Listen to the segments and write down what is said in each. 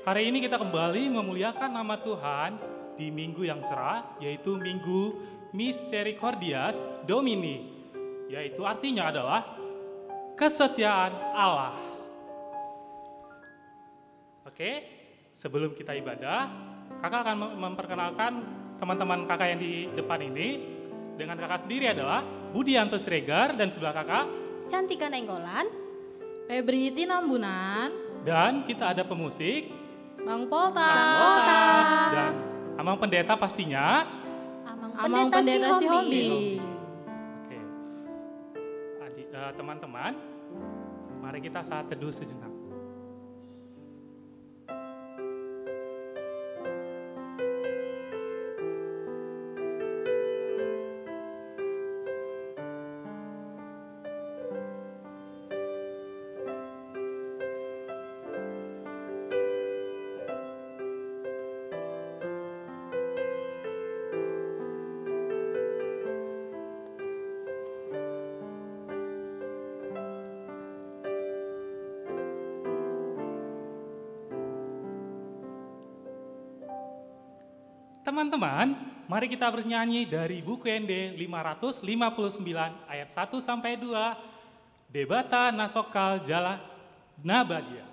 Hari ini kita kembali memuliakan nama Tuhan di minggu yang cerah, yaitu Minggu Misericordias Domini, yaitu artinya adalah kesetiaan Allah. Oke, sebelum kita ibadah, kakak akan memperkenalkan teman-teman kakak yang di depan ini. Dengan kakak sendiri adalah Budianto Siregar dan sebelah kakak Cantika Nenggolan, Febri Tinambunan, dan kita ada pemusik Bang Polta, dan Amang Pendeta pastinya. Amang Pendeta si Hobi. Oke, teman-teman, mari kita saat teduh sejenak. Teman-teman, mari kita bernyanyi dari buku ND 559 ayat 1 sampai 2, Debata Nasokal Jala Nabadia.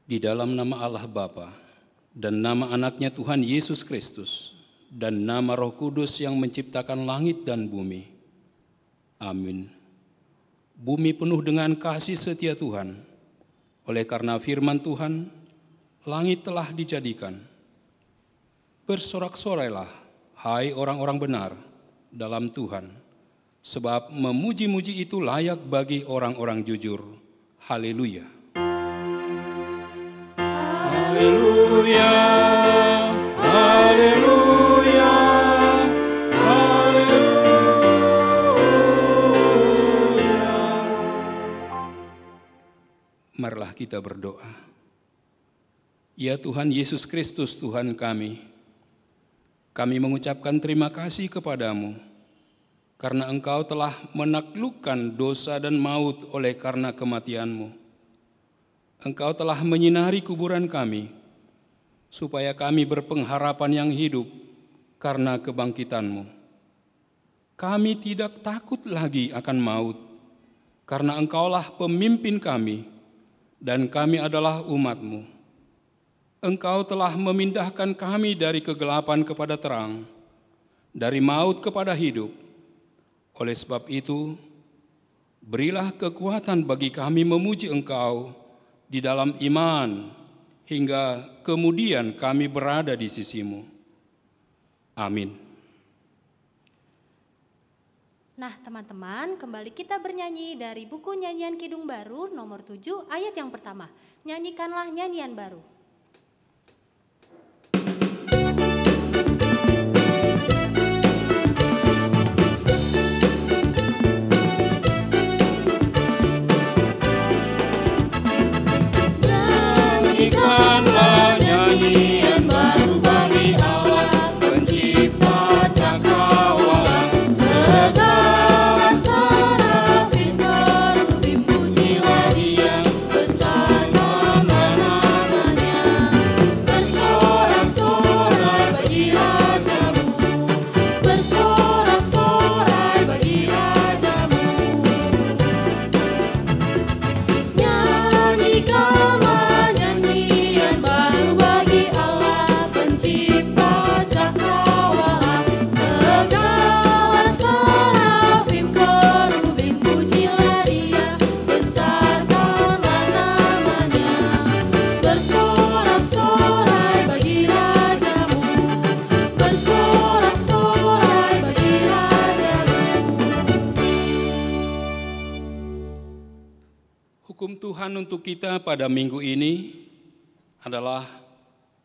Di dalam nama Allah Bapa dan nama anaknya Tuhan Yesus Kristus dan nama Roh Kudus yang menciptakan langit dan bumi. Amin. Bumi penuh dengan kasih setia Tuhan. Oleh karena firman Tuhan, langit telah dijadikan. Bersorak-sorailah, hai orang-orang benar dalam Tuhan, sebab memuji-muji itu layak bagi orang-orang jujur. Haleluya. Haleluya, haleluya, haleluya. Marilah kita berdoa. Ya Tuhan Yesus Kristus Tuhan kami mengucapkan terima kasih kepadamu karena Engkau telah menaklukkan dosa dan maut oleh karena kematian-Mu. Engkau telah menyinari kuburan kami, supaya kami berpengharapan yang hidup karena kebangkitan-Mu. Kami tidak takut lagi akan maut, karena Engkaulah pemimpin kami, dan kami adalah umat-Mu. Engkau telah memindahkan kami dari kegelapan kepada terang, dari maut kepada hidup. Oleh sebab itu, berilah kekuatan bagi kami memuji Engkau di dalam iman, hingga kemudian kami berada di sisi-Mu. Amin. Nah teman-teman, kembali kita bernyanyi dari buku Nyanyian Kidung Baru nomor 7 ayat yang pertama. Nyanyikanlah nyanyian baru. Nyanyikanlah nyanyian baru bagi Allah, pencipta cakrawala. Segala serafim kerubim pujilah Dia, besarkanlah namanya. Bersorak-sorai bagi Rajamu, bersorak-sorai bagi Rajamu. Nyanyikanlah nyanyian baru bagi Allah, pencipta cakrawala. Segala serafim kerubim pujilah Dia, besarkanlah namanya. Bersorak-sorai bagi Rajamu, bersorak-sorai bagi Rajamu. Hukum Tuhan untuk kita pada minggu ini adalah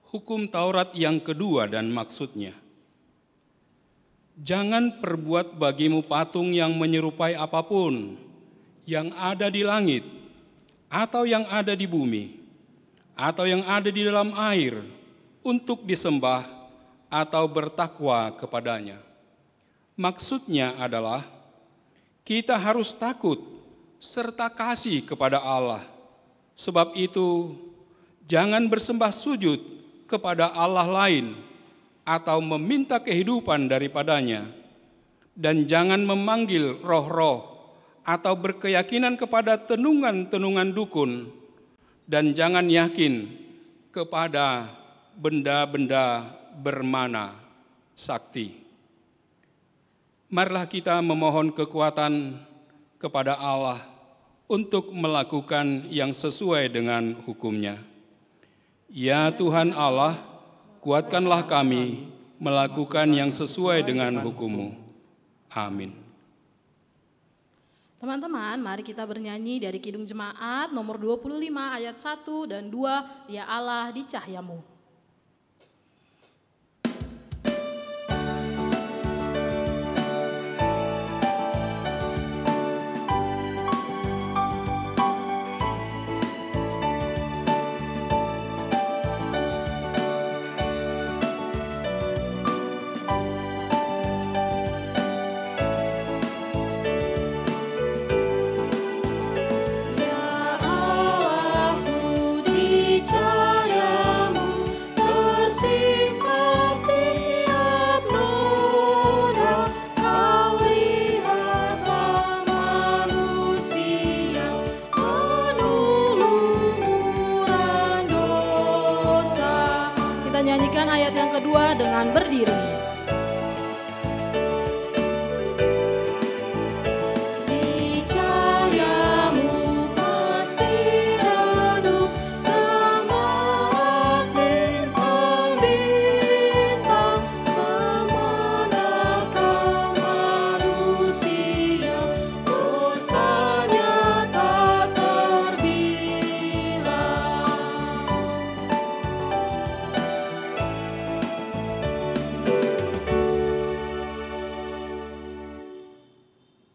hukum Taurat yang kedua dan maksudnya. Jangan perbuat bagimu patung yang menyerupai apapun yang ada di langit, atau yang ada di bumi, atau yang ada di dalam air, untuk disembah atau bertakwa kepadanya. Maksudnya adalah kita harus takut serta kasih kepada Allah. Sebab itu, jangan bersembah sujud kepada Allah lain atau meminta kehidupan daripadanya, dan jangan memanggil roh-roh atau berkeyakinan kepada tenungan-tenungan dukun, dan jangan yakin kepada benda-benda bermana sakti. Marilah kita memohon kekuatan kepada Allah untuk melakukan yang sesuai dengan hukum-Nya. Ya Tuhan Allah, kuatkanlah kami melakukan yang sesuai dengan hukum-Mu. Amin. Teman-teman, mari kita bernyanyi dari Kidung Jemaat nomor 25 ayat 1 dan 2, Ya Allah di Cahyamu. Nyanyikan ayat yang kedua dengan berdiri. Di Cahyamu pasti redup semangat bintang-bintang, memenangkan manusia, dosanya tak terbilang.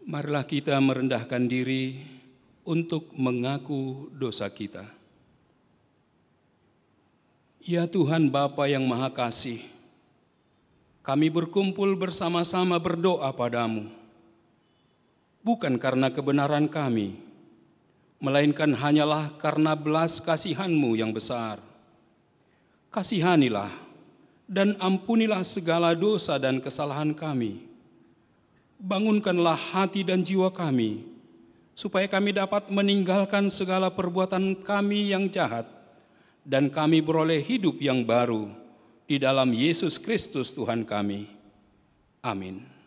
Marilah kita merendahkan diri untuk mengaku dosa kita. Ya Tuhan Bapa yang Maha Kasih, kami berkumpul bersama-sama berdoa padamu, bukan karena kebenaran kami, melainkan hanyalah karena belas kasihan-Mu yang besar. Kasihanilah dan ampunilah segala dosa dan kesalahan kami. Bangunkanlah hati dan jiwa kami, supaya kami dapat meninggalkan segala perbuatan kami yang jahat, dan kami beroleh hidup yang baru di dalam Yesus Kristus Tuhan kami. Amin.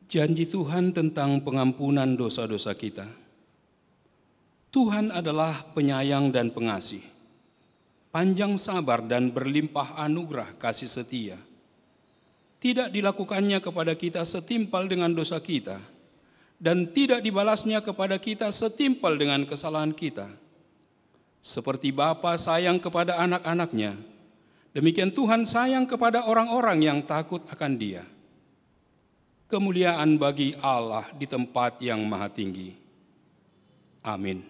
Janji Tuhan tentang pengampunan dosa-dosa kita. Tuhan adalah penyayang dan pengasih, panjang sabar dan berlimpah anugerah kasih setia. Tidak dilakukannya kepada kita setimpal dengan dosa kita, dan tidak dibalasnya kepada kita setimpal dengan kesalahan kita. Seperti Bapa sayang kepada anak-anaknya, demikian Tuhan sayang kepada orang-orang yang takut akan Dia. Kemuliaan bagi Allah di tempat yang maha tinggi. Amin.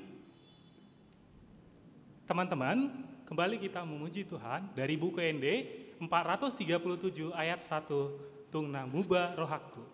Teman-teman, kembali kita memuji Tuhan dari buku ND 437 ayat 1, Tungna Muba Rohaku.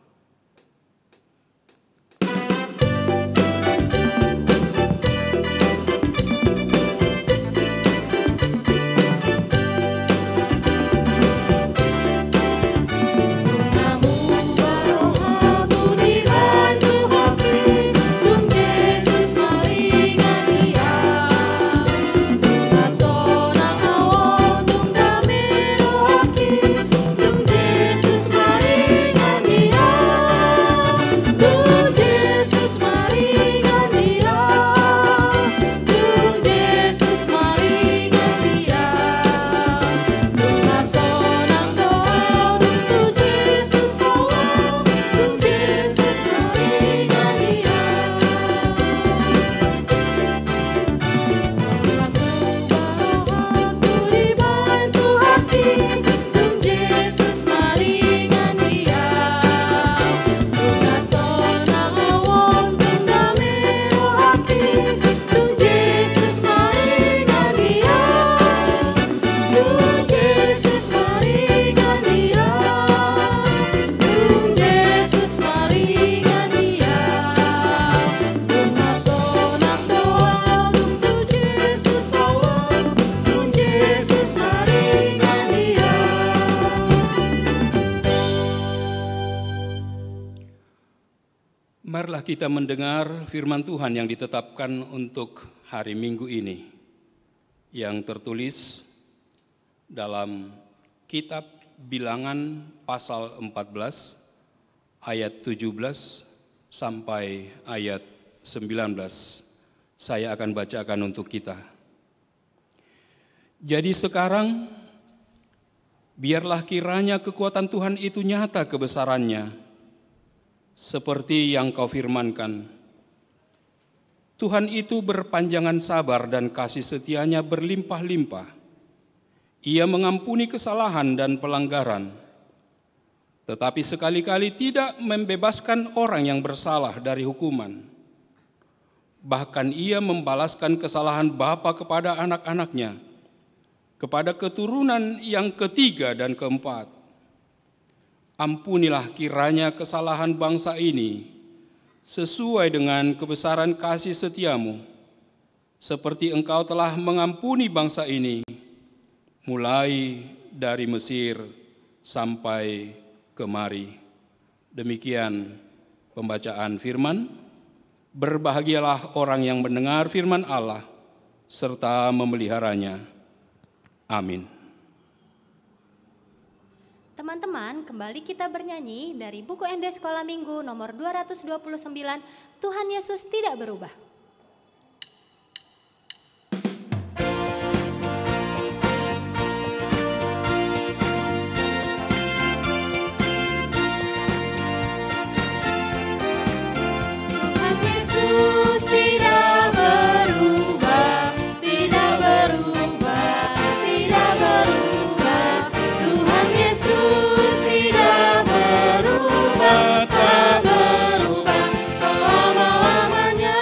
Marilah kita mendengar firman Tuhan yang ditetapkan untuk hari Minggu ini, yang tertulis dalam kitab Bilangan pasal 14 ayat 17 sampai ayat 19. Saya akan bacakan untuk kita. Jadi sekarang, biarlah kiranya kekuatan Tuhan itu nyata kebesarannya, seperti yang kau firmankan. Tuhan itu berpanjangan sabar dan kasih setianya berlimpah-limpah. Ia mengampuni kesalahan dan pelanggaran, tetapi sekali-kali tidak membebaskan orang yang bersalah dari hukuman. Bahkan ia membalaskan kesalahan bapa kepada anak-anaknya, kepada keturunan yang ketiga dan keempat. Ampunilah kiranya kesalahan bangsa ini sesuai dengan kebesaran kasih setiamu, seperti engkau telah mengampuni bangsa ini, mulai dari Mesir sampai kemari. Demikian pembacaan firman. Berbahagialah orang yang mendengar firman Allah, serta memeliharanya. Amin. Teman-teman, kembali kita bernyanyi dari buku ND Sekolah Minggu nomor 229, Tuhan Yesus Tidak Berubah. Tuhan Yesus tidak berubah, tidak berubah, tidak berubah. Tuhan Yesus tidak berubah, tak berubah selama-lamanya.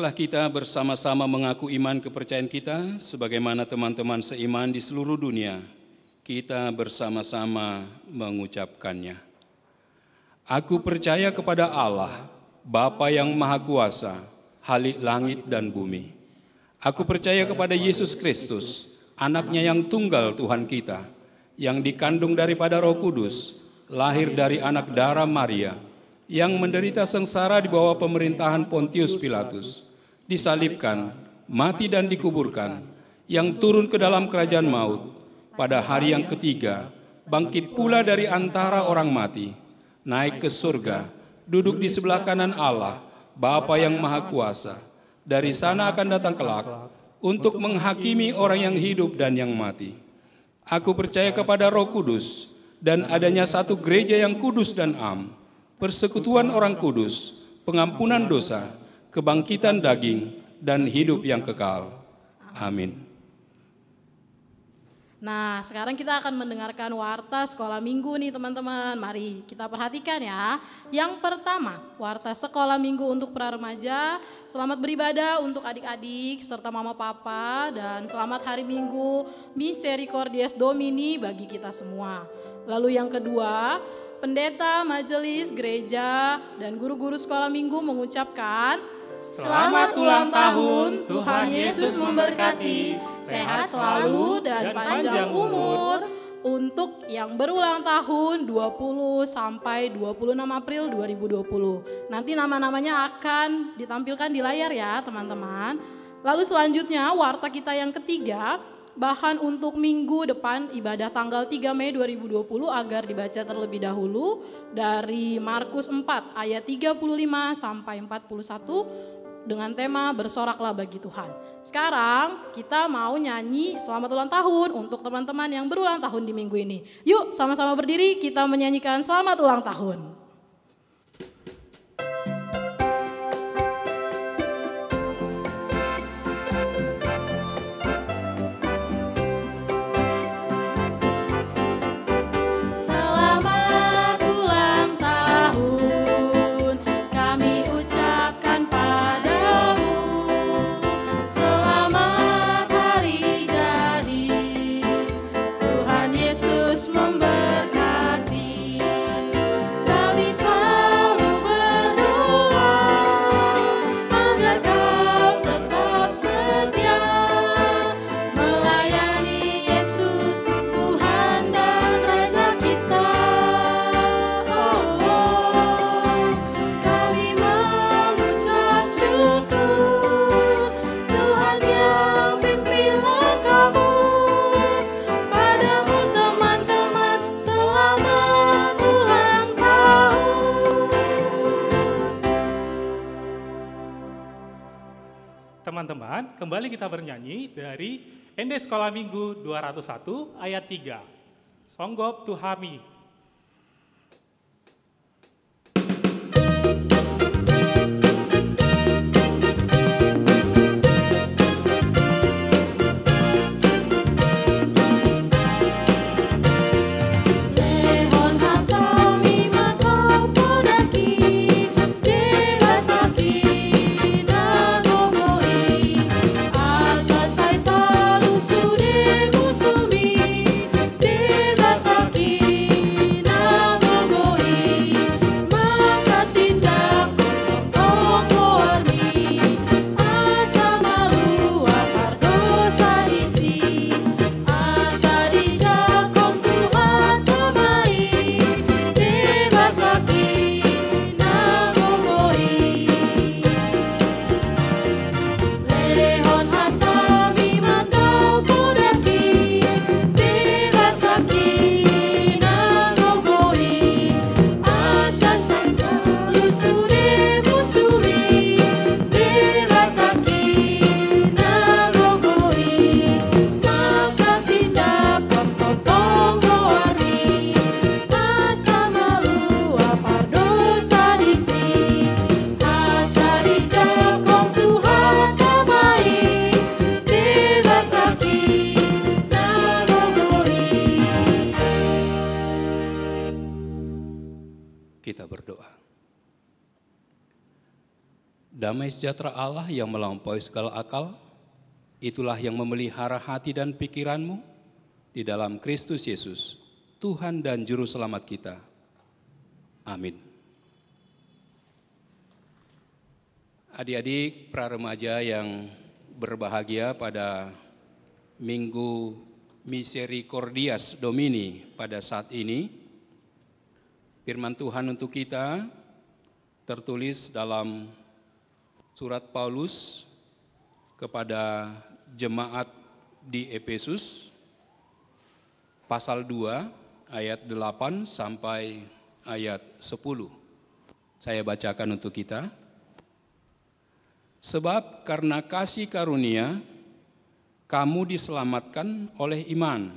Marilah kita bersama-sama mengaku iman kepercayaan kita sebagaimana teman-teman seiman di seluruh dunia. Kita bersama-sama mengucapkannya. Aku percaya kepada Allah, Bapa yang Maha Kuasa, Khalik langit dan bumi. Aku percaya kepada Yesus Kristus, Anaknya yang tunggal Tuhan kita, yang dikandung daripada Roh Kudus, lahir dari anak darah Maria, yang menderita sengsara di bawah pemerintahan Pontius Pilatus, disalibkan, mati dan dikuburkan, yang turun ke dalam kerajaan maut, pada hari yang ketiga, bangkit pula dari antara orang mati, naik ke surga, duduk di sebelah kanan Allah, Bapa yang Maha Kuasa. Dari sana akan datang kelak, untuk menghakimi orang yang hidup dan yang mati. Aku percaya kepada Roh Kudus, dan adanya satu gereja yang kudus dan am, persekutuan orang kudus, pengampunan dosa, kebangkitan daging, dan hidup yang kekal. Amin. Nah, sekarang kita akan mendengarkan warta sekolah minggu nih teman-teman. Mari kita perhatikan ya. Yang pertama, warta sekolah minggu untuk pra-remaja. Selamat beribadah untuk adik-adik serta mama papa, dan selamat hari Minggu Misericordias Domini bagi kita semua. Lalu yang kedua, pendeta, majelis, gereja, dan guru-guru sekolah minggu mengucapkan Selamat ulang tahun, Tuhan Yesus memberkati, sehat selalu dan panjang umur. Untuk yang berulang tahun 20 sampai 26 April 2020. Nanti nama-namanya akan ditampilkan di layar ya teman-teman. Lalu selanjutnya warta kita yang ketiga, bahan untuk minggu depan ibadah tanggal 3 Mei 2020 agar dibaca terlebih dahulu dari Markus 4 ayat 35 sampai 41 dengan tema bersoraklah bagi Tuhan. Sekarang kita mau nyanyi selamat ulang tahun untuk teman-teman yang berulang tahun di minggu ini. Yuk sama-sama berdiri kita menyanyikan selamat ulang tahun. Teman-teman, kembali kita bernyanyi dari ND Sekolah Minggu 201 ayat 3. Songgop Tuhami. Damai sejahtera Allah yang melampaui segala akal, itulah yang memelihara hati dan pikiranmu di dalam Kristus Yesus, Tuhan dan Juru Selamat kita. Amin. Adik-adik praremaja yang berbahagia, pada Minggu Misericordias Domini pada saat ini, firman Tuhan untuk kita tertulis dalam surat Paulus kepada jemaat di Efesus, pasal 2 ayat 8 sampai ayat 10. Saya bacakan untuk kita. Sebab karena kasih karunia, kamu diselamatkan oleh iman.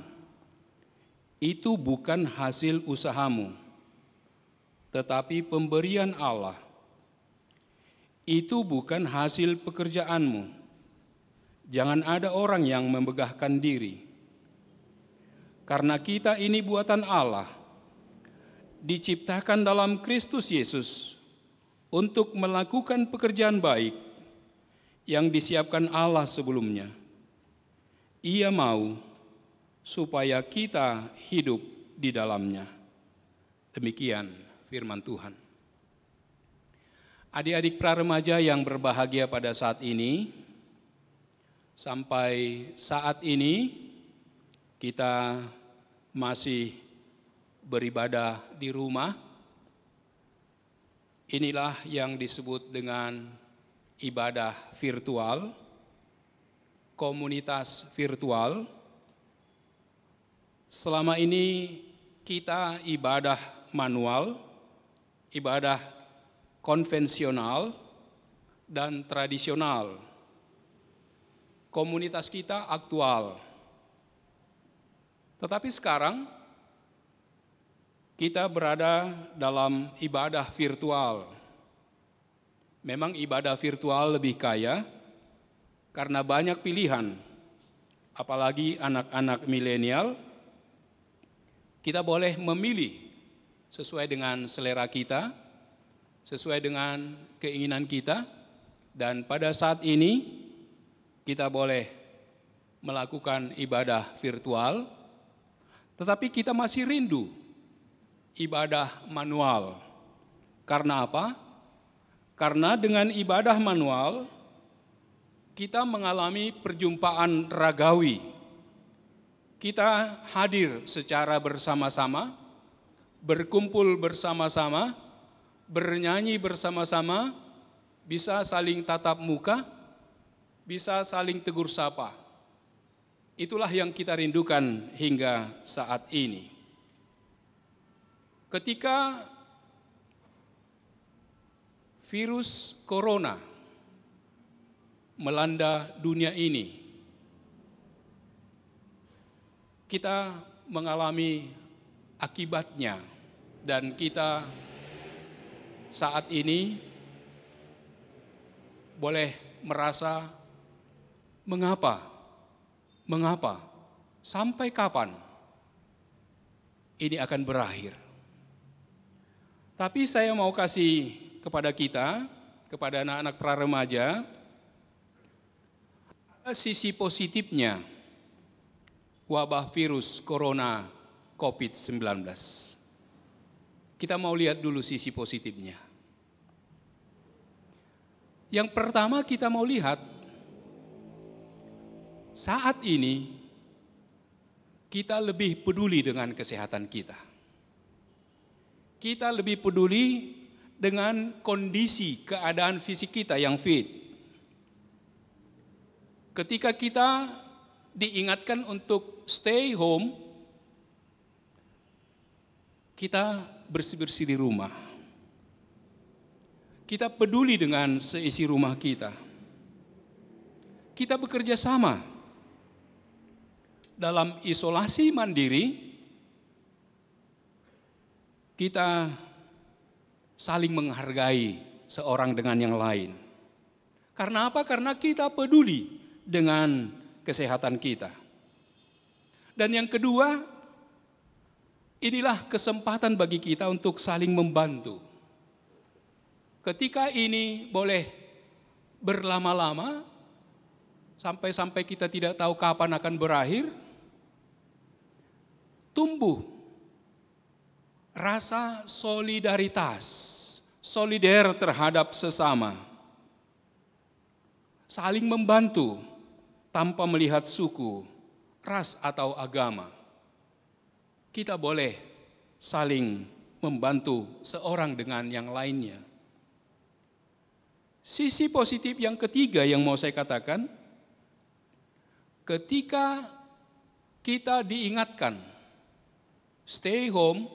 Itu bukan hasil usahamu, tetapi pemberian Allah. Itu bukan hasil pekerjaanmu. Jangan ada orang yang membegahkan diri. Karena kita ini buatan Allah, diciptakan dalam Kristus Yesus untuk melakukan pekerjaan baik yang disiapkan Allah sebelumnya. Ia mau supaya kita hidup di dalamnya. Demikian firman Tuhan. Adik-adik praremaja yang berbahagia pada saat ini, sampai saat ini kita masih beribadah di rumah. Inilah yang disebut dengan ibadah virtual, komunitas virtual. Selama ini kita ibadah manual, ibadah konvensional dan tradisional. Komunitas kita aktual. Tetapi sekarang kita berada dalam ibadah virtual. Memang ibadah virtual lebih kaya karena banyak pilihan. Apalagi anak-anak milenial, kita boleh memilih sesuai dengan selera kita, sesuai dengan keinginan kita, dan pada saat ini kita boleh melakukan ibadah virtual, tetapi kita masih rindu ibadah manual. Karena apa? Karena dengan ibadah manual kita mengalami perjumpaan ragawi. Kita hadir secara bersama-sama, berkumpul bersama-sama, bernyanyi bersama-sama, bisa saling tatap muka, bisa saling tegur sapa. Itulah yang kita rindukan hingga saat ini. Ketika virus corona melanda dunia ini, kita mengalami akibatnya, dan kita saat ini boleh merasa mengapa, sampai kapan ini akan berakhir. Tapi saya mau kasih kepada kita, kepada anak-anak praremaja, sisi positifnya wabah virus corona COVID-19. Kita mau lihat dulu sisi positifnya. Yang pertama kita mau lihat, saat ini kita lebih peduli dengan kesehatan kita. Kita lebih peduli dengan kondisi keadaan fisik kita yang fit. Ketika kita diingatkan untuk stay home, kita bersih-bersih di rumah. Kita peduli dengan seisi rumah kita. Kita bekerja sama dalam isolasi mandiri. Kita saling menghargai seorang dengan yang lain. Karena apa? Karena kita peduli dengan kesehatan kita. Dan yang kedua, inilah kesempatan bagi kita untuk saling membantu. Ketika ini boleh berlama-lama sampai kita tidak tahu kapan akan berakhir, tumbuh rasa solidaritas, solider terhadap sesama, saling membantu tanpa melihat suku, ras atau agama. Kita boleh saling membantu seorang dengan yang lainnya. Sisi positif yang ketiga yang mau saya katakan, ketika kita diingatkan, stay home,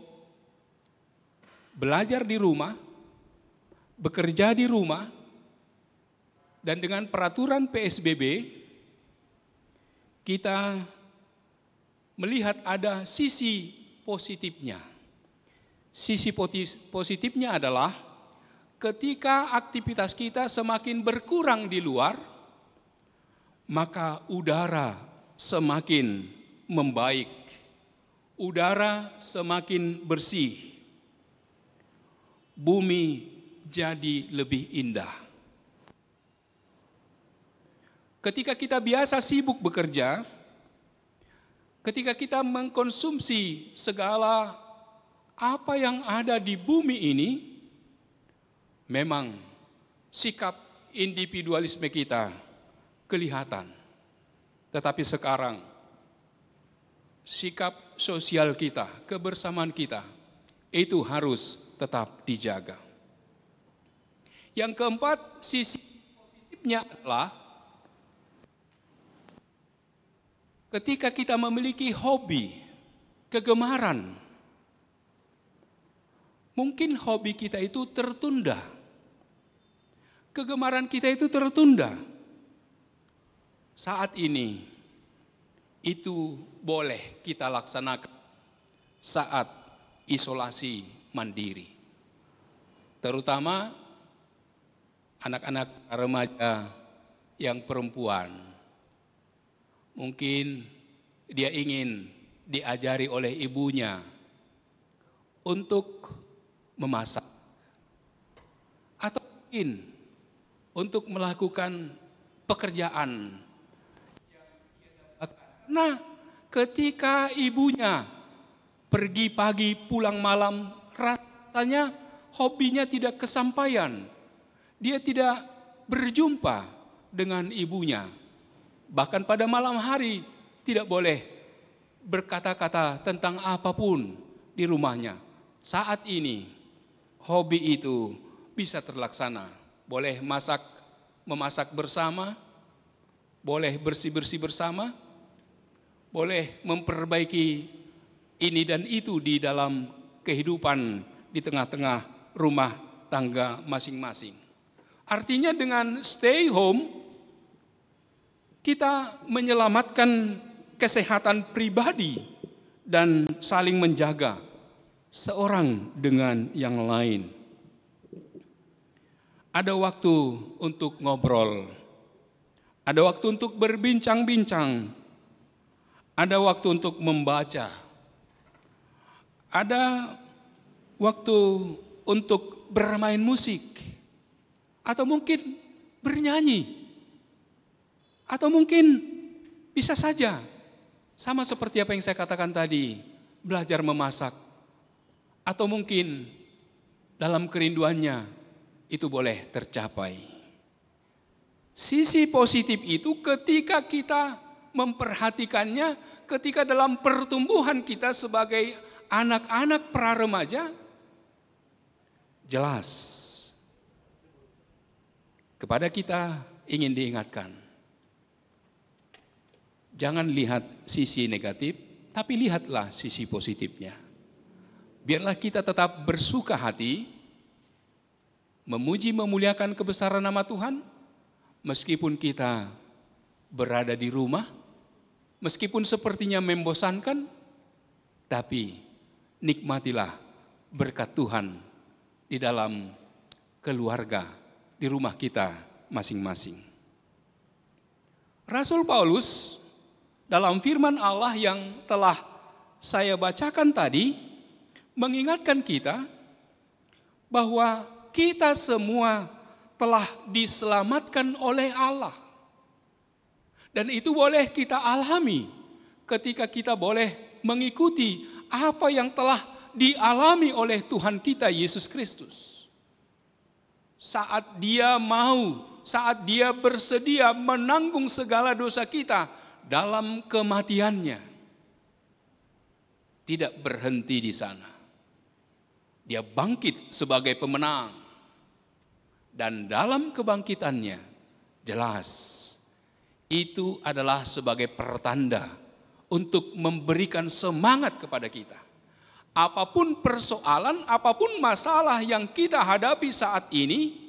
belajar di rumah, bekerja di rumah, dan dengan peraturan PSBB, kita melihat ada sisi positifnya. Sisi positifnya adalah ketika aktivitas kita semakin berkurang di luar, maka udara semakin membaik, udara semakin bersih, bumi jadi lebih indah. Ketika kita biasa sibuk bekerja, ketika kita mengkonsumsi segala apa yang ada di bumi ini, memang sikap individualisme kita kelihatan. Tetapi sekarang, sikap sosial kita, kebersamaan kita, itu harus tetap dijaga. Yang keempat, sisi positifnya adalah ketika kita memiliki hobi, kegemaran, mungkin hobi kita itu tertunda. Kegemaran kita itu tertunda. Saat ini, itu boleh kita laksanakan saat isolasi mandiri. Terutama anak-anak remaja yang perempuan. Mungkin dia ingin diajari oleh ibunya untuk memasak, atau mungkin untuk melakukan pekerjaan. Nah, ketika ibunya pergi pagi pulang malam, rasanya hobinya tidak kesampaian. Dia tidak berjumpa dengan ibunya. Bahkan pada malam hari tidak boleh berkata-kata tentang apapun di rumahnya. Saat ini hobi itu bisa terlaksana. Boleh memasak bersama, boleh bersih-bersih bersama, boleh memperbaiki ini dan itu di dalam kehidupan di tengah-tengah rumah tangga masing-masing. Artinya dengan stay home, kita menyelamatkan kesehatan pribadi dan saling menjaga seorang dengan yang lain. Ada waktu untuk ngobrol, ada waktu untuk berbincang-bincang, ada waktu untuk membaca, ada waktu untuk bermain musik, atau mungkin bernyanyi, atau mungkin bisa saja sama seperti apa yang saya katakan tadi, belajar memasak, atau mungkin dalam kerinduannya itu boleh tercapai. Sisi positif itu ketika kita memperhatikannya, ketika dalam pertumbuhan kita sebagai anak-anak pra-remaja, jelas kepada kita ingin diingatkan. Jangan lihat sisi negatif, tapi lihatlah sisi positifnya. Biarlah kita tetap bersuka hati, memuji memuliakan kebesaran nama Tuhan, meskipun kita berada di rumah, meskipun sepertinya membosankan, tapi nikmatilah berkat Tuhan di dalam keluarga, di rumah kita masing-masing. Rasul Paulus dalam firman Allah yang telah saya bacakan tadi mengingatkan kita bahwa kita semua telah diselamatkan oleh Allah. Dan itu boleh kita alami ketika kita boleh mengikuti apa yang telah dialami oleh Tuhan kita Yesus Kristus. Saat Dia mau, saat Dia bersedia menanggung segala dosa kita dalam kematiannya. Tidak berhenti di sana. Dia bangkit sebagai pemenang. Dan dalam kebangkitannya, jelas, itu adalah sebagai pertanda untuk memberikan semangat kepada kita. Apapun persoalan, apapun masalah yang kita hadapi saat ini,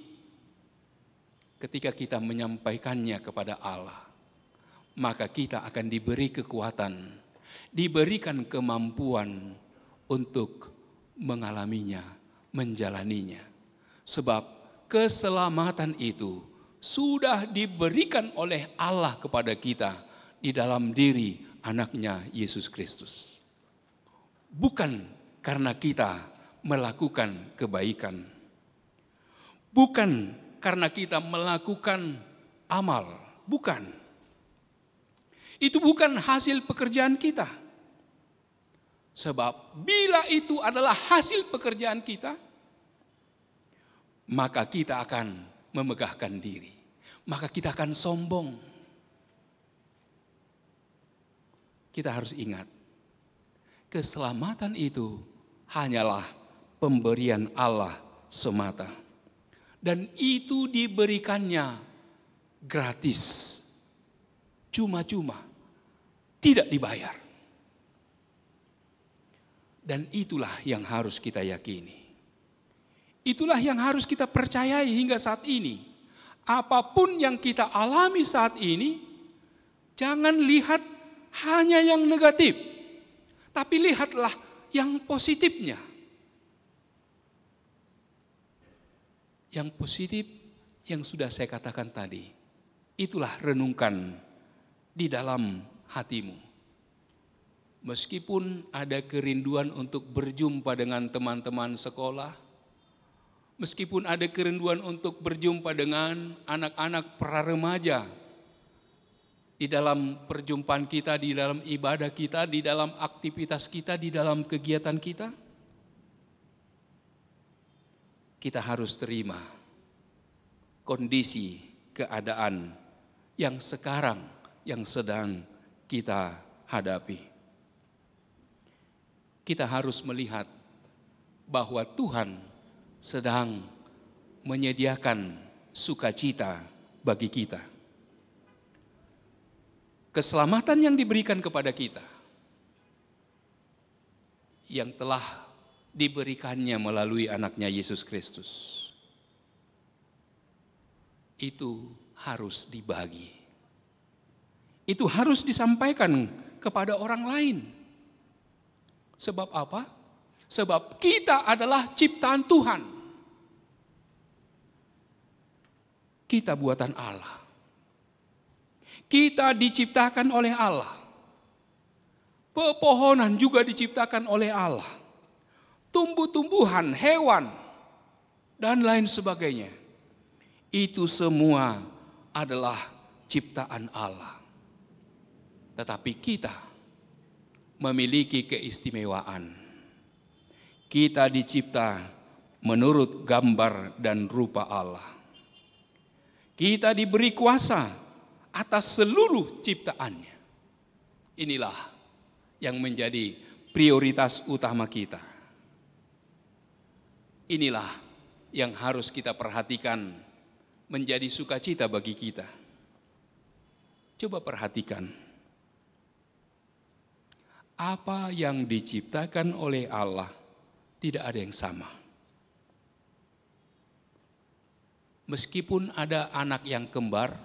ketika kita menyampaikannya kepada Allah, maka kita akan diberi kekuatan, diberikan kemampuan untuk mengalaminya, menjalaninya. Sebab keselamatan itu sudah diberikan oleh Allah kepada kita di dalam diri anaknya Yesus Kristus. Bukan karena kita melakukan kebaikan. Bukan karena kita melakukan amal. Bukan. Itu bukan hasil pekerjaan kita. Sebab bila itu adalah hasil pekerjaan kita, maka kita akan memegahkan diri. Maka kita akan sombong. Kita harus ingat, keselamatan itu hanyalah pemberian Allah semata. Dan itu diberikannya gratis, cuma-cuma, tidak dibayar. Dan itulah yang harus kita yakini. Itulah yang harus kita percayai hingga saat ini. Apapun yang kita alami saat ini, jangan lihat hanya yang negatif, tapi lihatlah yang positifnya. Yang positif yang sudah saya katakan tadi, itulah renungkan di dalam hatimu. Meskipun ada kerinduan untuk berjumpa dengan teman-teman sekolah, meskipun ada kerinduan untuk berjumpa dengan anak-anak pra-remaja, di dalam perjumpaan kita, di dalam ibadah kita, di dalam aktivitas kita, di dalam kegiatan kita, kita harus terima kondisi keadaan yang sekarang, yang sedang kita hadapi. Kita harus melihat bahwa Tuhan sedang menyediakan sukacita bagi kita. Keselamatan yang diberikan kepada kita, yang telah diberikannya melalui anaknya Yesus Kristus, itu harus dibagi. Itu harus disampaikan kepada orang lain. Sebab apa? Sebab kita adalah ciptaan Tuhan. Kita buatan Allah. Kita diciptakan oleh Allah. Pepohonan juga diciptakan oleh Allah. Tumbuh-tumbuhan, hewan, dan lain sebagainya. Itu semua adalah ciptaan Allah. Tetapi kita memiliki keistimewaan. Kita dicipta menurut gambar dan rupa Allah. Kita diberi kuasa atas seluruh ciptaannya. Inilah yang menjadi prioritas utama kita. Inilah yang harus kita perhatikan menjadi sukacita bagi kita. Coba perhatikan. Apa yang diciptakan oleh Allah tidak ada yang sama. Meskipun ada anak yang kembar,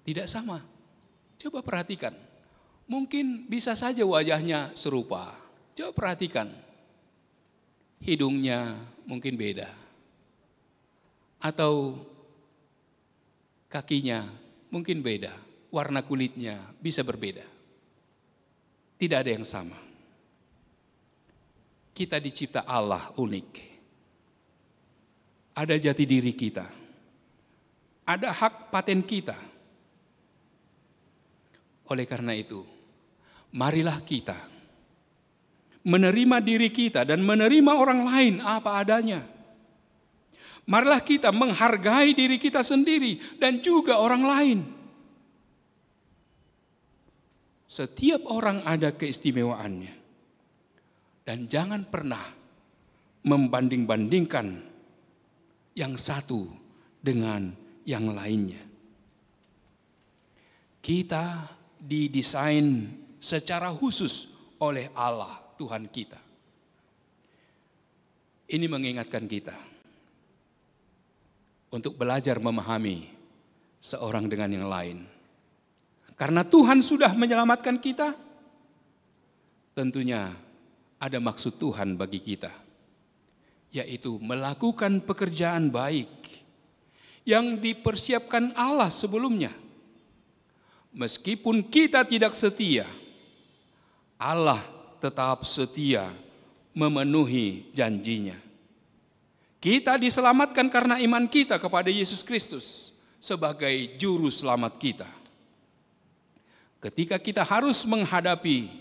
tidak sama. Coba perhatikan. Mungkin bisa saja wajahnya serupa. Coba perhatikan. Hidungnya mungkin beda. Atau kakinya mungkin beda. Warna kulitnya bisa berbeda. Tidak ada yang sama. Kita dicipta Allah unik. ada jati diri kita, ada hak paten kita. Oleh karena itu, marilah kita menerima diri kita dan menerima orang lain apa adanya. Marilah kita menghargai diri kita sendiri dan juga orang lain. Setiap orang ada keistimewaannya. Dan jangan pernah membanding-bandingkan yang satu dengan yang lainnya. Kita didesain secara khusus oleh Allah Tuhan kita. Ini mengingatkan kita untuk belajar memahami seorang dengan yang lain. Karena Tuhan sudah menyelamatkan kita, tentunya ada maksud Tuhan bagi kita, yaitu melakukan pekerjaan baik yang dipersiapkan Allah sebelumnya. Meskipun kita tidak setia, Allah tetap setia memenuhi janjinya. Kita diselamatkan karena iman kita kepada Yesus Kristus sebagai juru selamat kita. Ketika kita harus menghadapi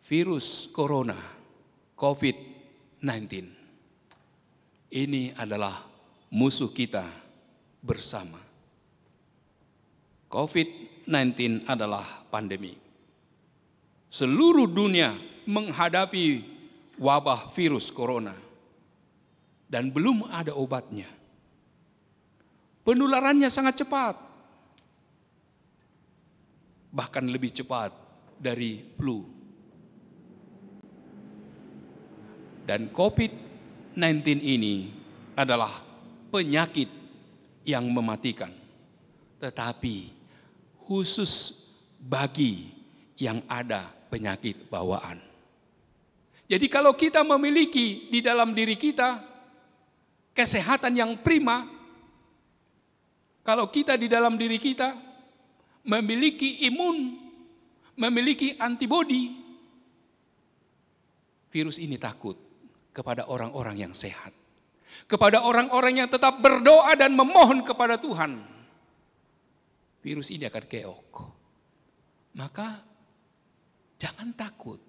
virus corona, COVID-19, ini adalah musuh kita bersama. COVID-19 adalah pandemi. Seluruh dunia menghadapi wabah virus corona dan belum ada obatnya. Penularannya sangat cepat, bahkan lebih cepat dari flu. Dan COVID-19 ini adalah penyakit yang mematikan, tetapi khusus bagi yang ada penyakit bawaan. Jadi kalau kita memiliki di dalam diri kita kesehatan yang prima, kalau kita di dalam diri kita memiliki imun, memiliki antibodi, virus ini takut kepada orang-orang yang sehat, kepada orang-orang yang tetap berdoa dan memohon kepada Tuhan. Virus ini akan keok. Maka jangan takut.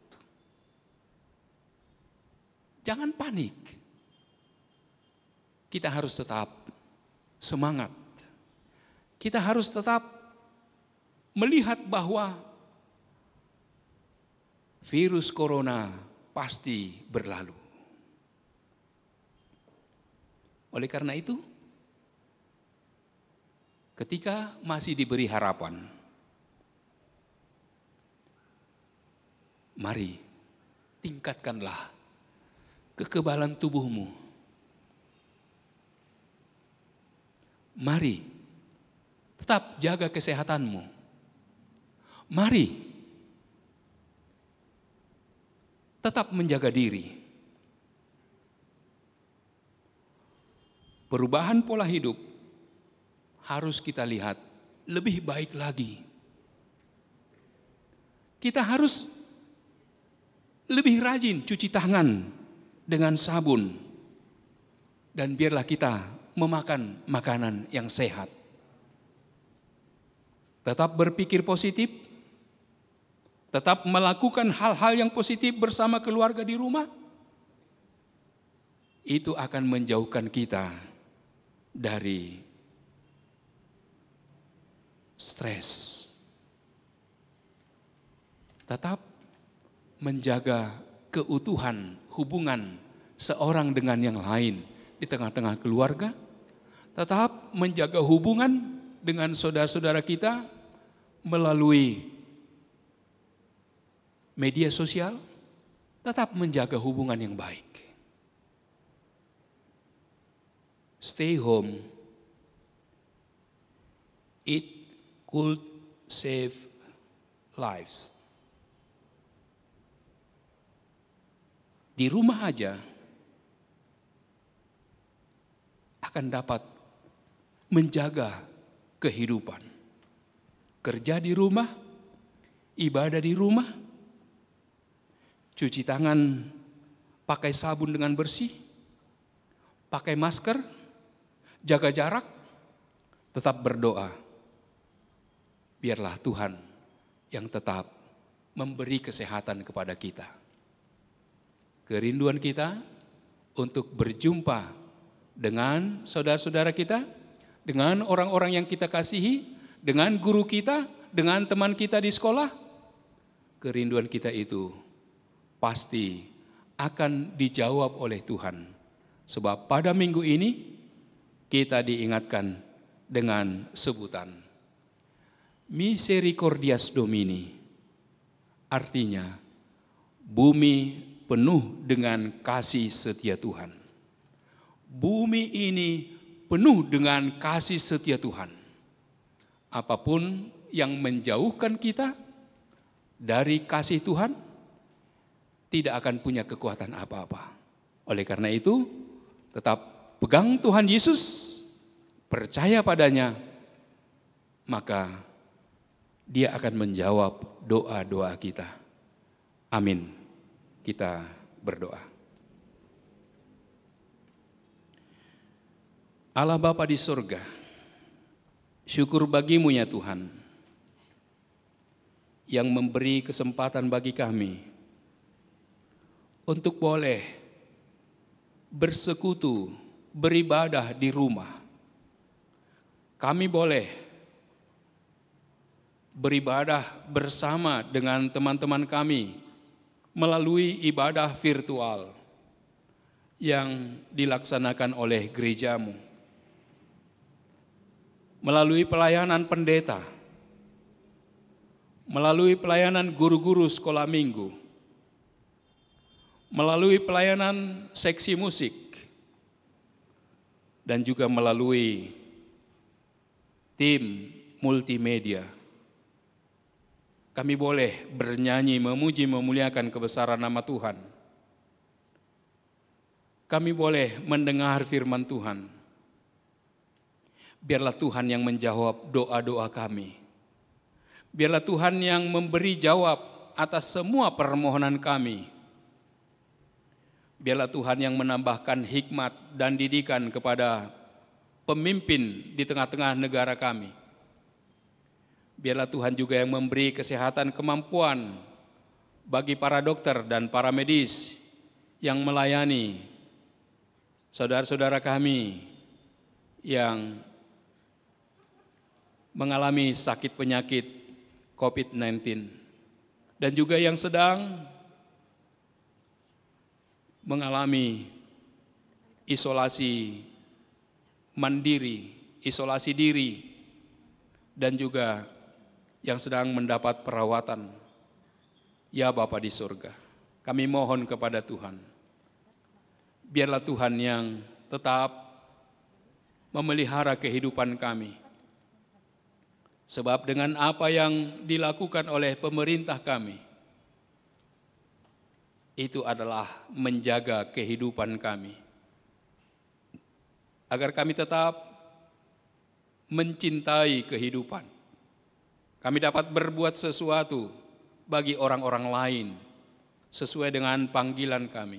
Jangan panik. Kita harus tetap semangat. Kita harus tetap melihat bahwa virus corona pasti berlalu. Oleh karena itu, ketika masih diberi harapan, mari tingkatkanlah kekebalan tubuhmu. Mari tetap jaga kesehatanmu. Mari tetap menjaga diri. Perubahan pola hidup harus kita lihat lebih baik lagi. Kita harus lebih rajin cuci tangan dengan sabun. Dan biarlah kita memakan makanan yang sehat. Tetap berpikir positif. Tetap melakukan hal-hal yang positif bersama keluarga di rumah. Itu akan menjauhkan kita dari stres. Tetap menjaga keutuhan hubungan seorang dengan yang lain di tengah-tengah keluarga. Tetap menjaga hubungan dengan saudara-saudara kita melalui media sosial. Tetap menjaga hubungan yang baik. Stay home. It could save lives. Di rumah aja akan dapat menjaga kehidupan. Kerja di rumah, ibadah di rumah, cuci tangan pakai sabun dengan bersih, pakai masker, jaga jarak, tetap berdoa. Biarlah Tuhan yang tetap memberi kesehatan kepada kita. Kerinduan kita untuk berjumpa dengan saudara-saudara kita, dengan orang-orang yang kita kasihi, dengan guru kita, dengan teman kita di sekolah, kerinduan kita itu pasti akan dijawab oleh Tuhan. Sebab pada minggu ini kita diingatkan dengan sebutan Misericordias Domini. Artinya bumi penuh dengan kasih setia Tuhan. Bumi ini penuh dengan kasih setia Tuhan. Apapun yang menjauhkan kita dari kasih Tuhan tidak akan punya kekuatan apa-apa. Oleh karena itu, tetap pegang Tuhan Yesus, percaya padanya, maka Dia akan menjawab doa-doa kita. Amin. Kita berdoa. Allah Bapa di surga, syukur bagimu ya Tuhan, yang memberi kesempatan bagi kami untuk boleh bersekutu, beribadah di rumah. Kami boleh beribadah bersama dengan teman-teman kami melalui ibadah virtual yang dilaksanakan oleh gerejamu. Melalui pelayanan pendeta, melalui pelayanan guru-guru sekolah minggu, melalui pelayanan seksi musik, dan juga melalui tim multimedia. Kami boleh bernyanyi, memuji, memuliakan kebesaran nama Tuhan. Kami boleh mendengar firman Tuhan. Biarlah Tuhan yang menjawab doa-doa kami. Biarlah Tuhan yang memberi jawab atas semua permohonan kami. Biarlah Tuhan yang menambahkan hikmat dan didikan kepada pemimpin di tengah-tengah negara kami. Biarlah Tuhan juga yang memberi kesehatan kemampuan bagi para dokter dan para medis yang melayani saudara-saudara kami yang mengalami sakit penyakit COVID-19 dan juga yang sedang mengalami isolasi mandiri, isolasi diri, dan juga yang sedang mendapat perawatan. Ya Bapa di surga, kami mohon kepada Tuhan, biarlah Tuhan yang tetap memelihara kehidupan kami. Sebab dengan apa yang dilakukan oleh pemerintah kami, itu adalah menjaga kehidupan kami. Agar kami tetap mencintai kehidupan. Kami dapat berbuat sesuatu bagi orang-orang lain sesuai dengan panggilan kami.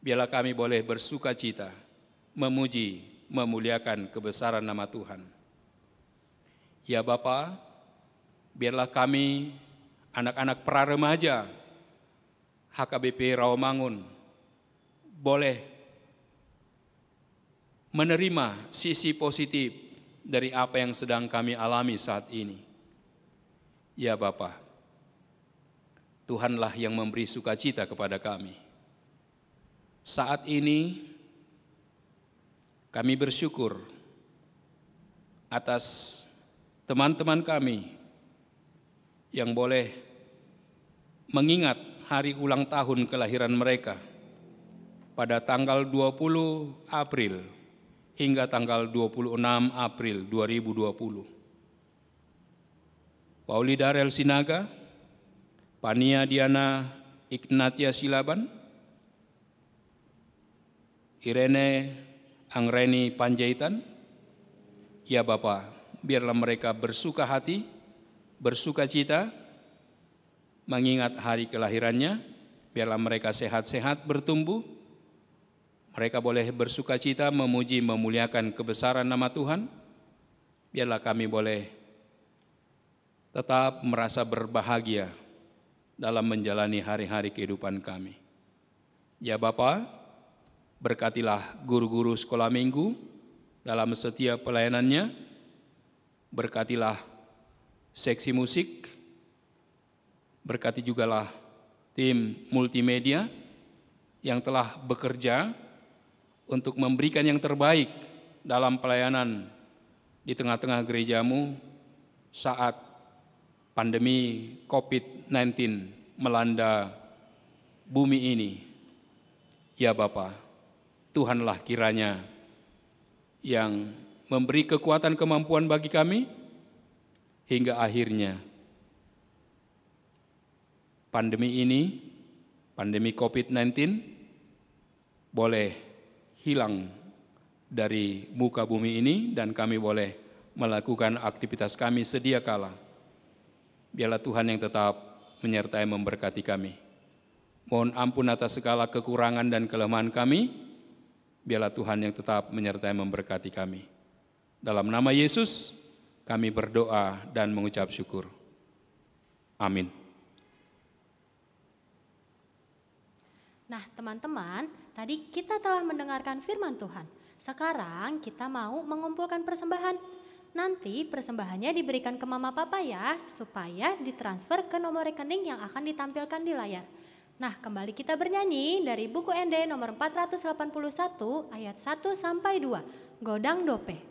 Biarlah kami boleh bersuka cita, memuji, memuliakan kebesaran nama Tuhan. Ya Bapa, biarlah kami anak-anak pra-remaja HKBP Rawamangun boleh menerima sisi positif dari apa yang sedang kami alami saat ini. Ya Bapa, Tuhanlah yang memberi sukacita kepada kami. Saat ini kami bersyukur atas teman-teman kami yang boleh mengingat hari ulang tahun kelahiran mereka pada tanggal 20 April hingga tanggal 26 April 2020. Pauli Darel Sinaga, Pania Diana Ignatia Silaban, Irene Angreni Panjaitan. Ya Bapa, biarlah mereka bersuka hati, bersuka cita, mengingat hari kelahirannya, biarlah mereka sehat-sehat bertumbuh. Mereka boleh bersukacita memuji memuliakan kebesaran nama Tuhan. Biarlah kami boleh tetap merasa berbahagia dalam menjalani hari-hari kehidupan kami. Ya Bapa, berkatilah guru-guru sekolah minggu dalam setiap pelayanannya. Berkatilah seksi musik. Berkati jugalah tim multimedia yang telah bekerja untuk memberikan yang terbaik dalam pelayanan di tengah-tengah gerejamu saat pandemi COVID-19 melanda bumi ini. Ya Bapa, Tuhanlah kiranya yang memberi kekuatan kemampuan bagi kami hingga akhirnya pandemi ini, pandemi COVID-19 boleh hilang dari muka bumi ini dan kami boleh melakukan aktivitas kami sedia kala. Biarlah Tuhan yang tetap menyertai memberkati kami. Mohon ampun atas segala kekurangan dan kelemahan kami. Biarlah Tuhan yang tetap menyertai memberkati kami. Dalam nama Yesus kami berdoa dan mengucap syukur. Amin. Nah teman-teman, tadi kita telah mendengarkan firman Tuhan. Sekarang kita mau mengumpulkan persembahan. Nanti persembahannya diberikan ke mama papa ya, supaya ditransfer ke nomor rekening yang akan ditampilkan di layar. Nah kembali kita bernyanyi dari buku ND nomor 481 ayat 1 sampai 2, Godang Dope.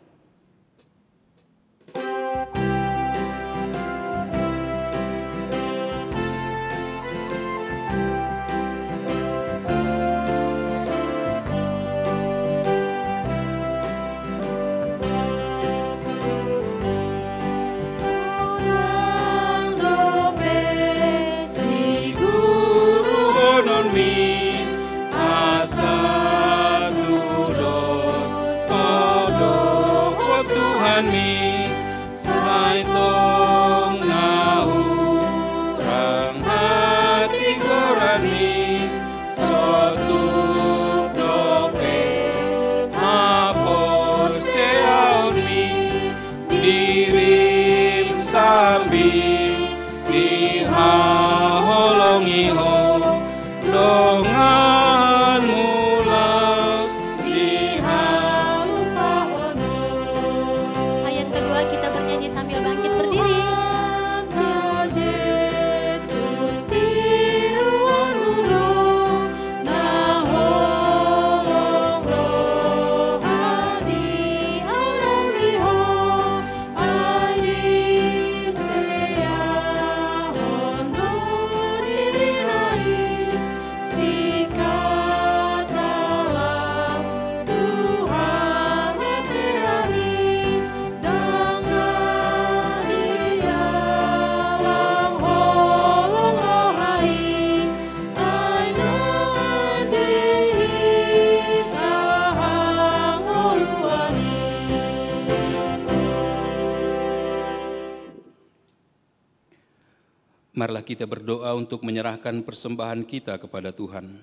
Marilah kita berdoa untuk menyerahkan persembahan kita kepada Tuhan.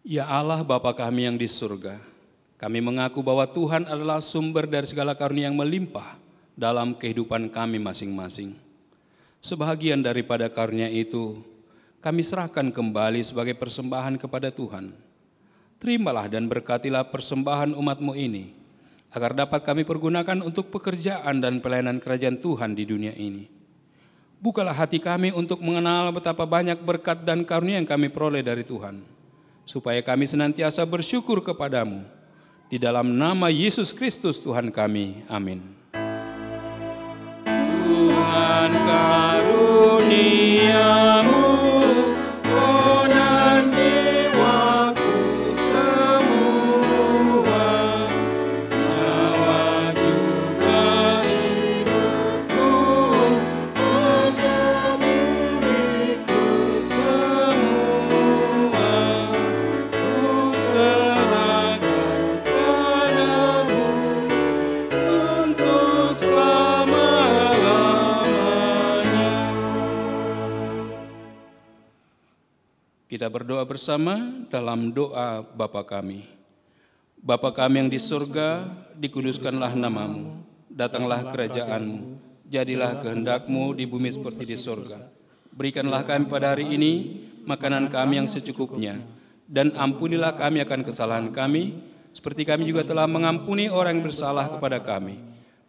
Ya Allah Bapa kami yang di surga, kami mengaku bahwa Tuhan adalah sumber dari segala karunia yang melimpah dalam kehidupan kami masing-masing. Sebahagian daripada karunia itu, kami serahkan kembali sebagai persembahan kepada Tuhan. Terimalah dan berkatilah persembahan umat-Mu ini, agar dapat kami pergunakan untuk pekerjaan dan pelayanan kerajaan Tuhan di dunia ini. Bukalah hati kami untuk mengenal betapa banyak berkat dan karunia yang kami peroleh dari Tuhan, supaya kami senantiasa bersyukur kepadamu. Di dalam nama Yesus Kristus Tuhan kami, amin. Tuhan karuniamu, dan jiwaku semua, nyawa juga hidupku, hanya milikku semua, ku serahkan padamu untuk selama-lamanya. Kita berdoa bersama dalam doa Bapa kami. Bapa kami yang di surga, dikuduskanlah namamu. Datanglah kerajaan-Mu. Jadilah kehendak-Mu di bumi seperti di surga. Berikanlah kami pada hari ini makanan kami yang secukupnya. Dan ampunilah kami akan kesalahan kami, seperti kami juga telah mengampuni orang yang bersalah kepada kami.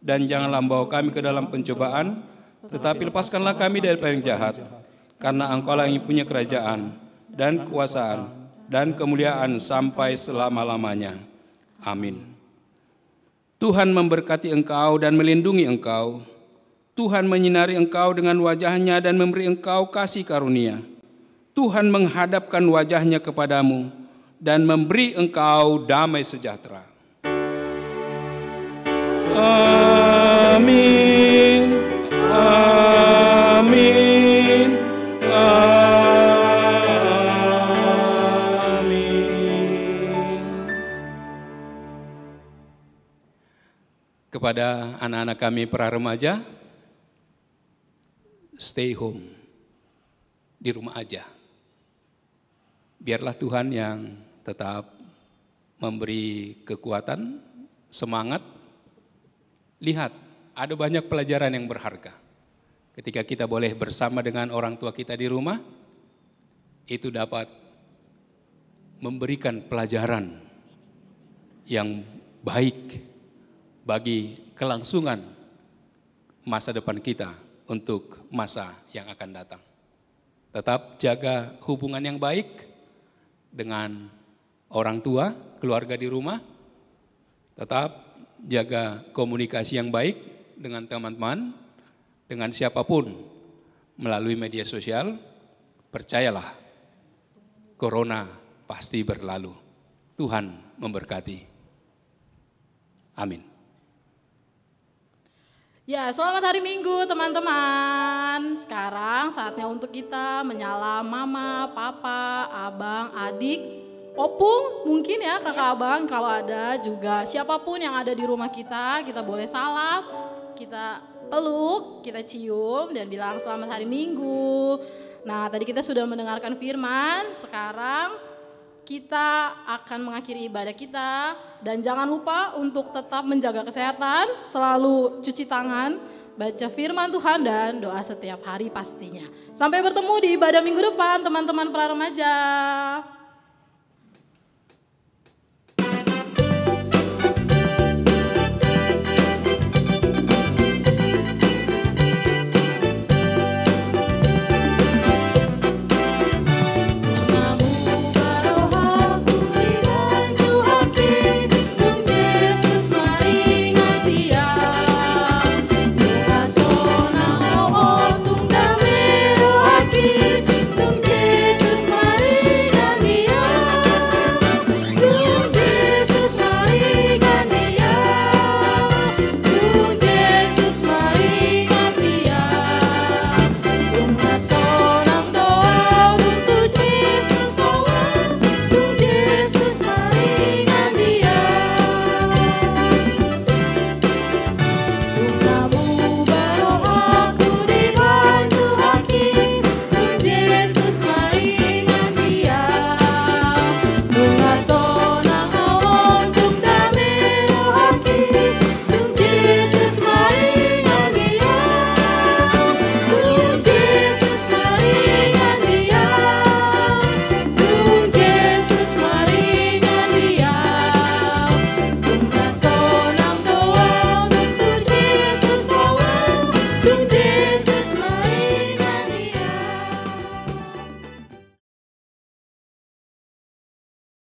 Dan janganlah membawa kami ke dalam pencobaan, tetapi lepaskanlah kami dari yang jahat. Karena Engkau-lah yang punya kerajaan, dan kekuasaan, dan kemuliaan sampai selama-lamanya. Amin. Tuhan memberkati engkau dan melindungi engkau. Tuhan menyinari engkau dengan wajah-Nya dan memberi engkau kasih karunia. Tuhan menghadapkan wajah-Nya kepadamu dan memberi engkau damai sejahtera. Amin. Amin. Kepada anak-anak kami para remaja, stay home, di rumah aja. Biarlah Tuhan yang tetap memberi kekuatan, semangat. Lihat, ada banyak pelajaran yang berharga. Ketika kita boleh bersama dengan orang tua kita di rumah, itu dapat memberikan pelajaran yang baik bagi kelangsungan masa depan kita untuk masa yang akan datang. Tetap jaga hubungan yang baik dengan orang tua, keluarga di rumah. Tetap jaga komunikasi yang baik dengan teman-teman, dengan siapapun melalui media sosial. Percayalah, corona pasti berlalu. Tuhan memberkati. Amin. Ya, selamat hari Minggu teman-teman. Sekarang saatnya untuk kita menyala mama, papa, abang, adik, opung mungkin ya kakak abang. Kalau ada juga siapapun yang ada di rumah kita boleh salam, kita peluk, kita cium dan bilang selamat hari Minggu. Nah, tadi kita sudah mendengarkan firman, sekarang kita akan mengakhiri ibadah kita dan jangan lupa untuk tetap menjaga kesehatan, selalu cuci tangan, baca firman Tuhan dan doa setiap hari pastinya. Sampai bertemu di ibadah minggu depan teman-teman pra remaja.